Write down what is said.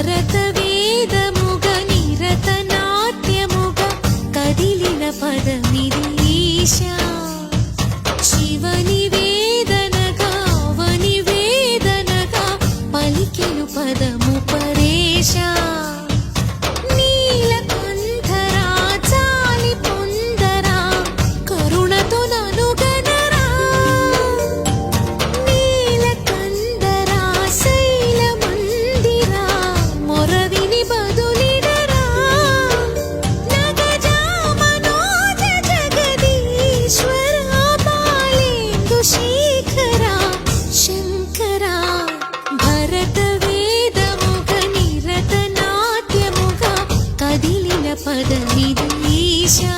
భరతవేదముగ నిరతనాట్యముగ కదిలిన పదమిది ఈశా శివని వేదనగా అవని వేదనగా పలికెను పదము పరేశా నీలకంఠరా చాలి పొందరా కరుణతో ననుగనరా నీలకంఠరా శైలమందిరా మొరవిని బదులిడరా నగజా మనోజ జగదీశ్వరా బాలేందు శేఖరా శంకరా భరతవేదముగ నిరతనాట్యముగ కదిలిన పదమిది ఈశా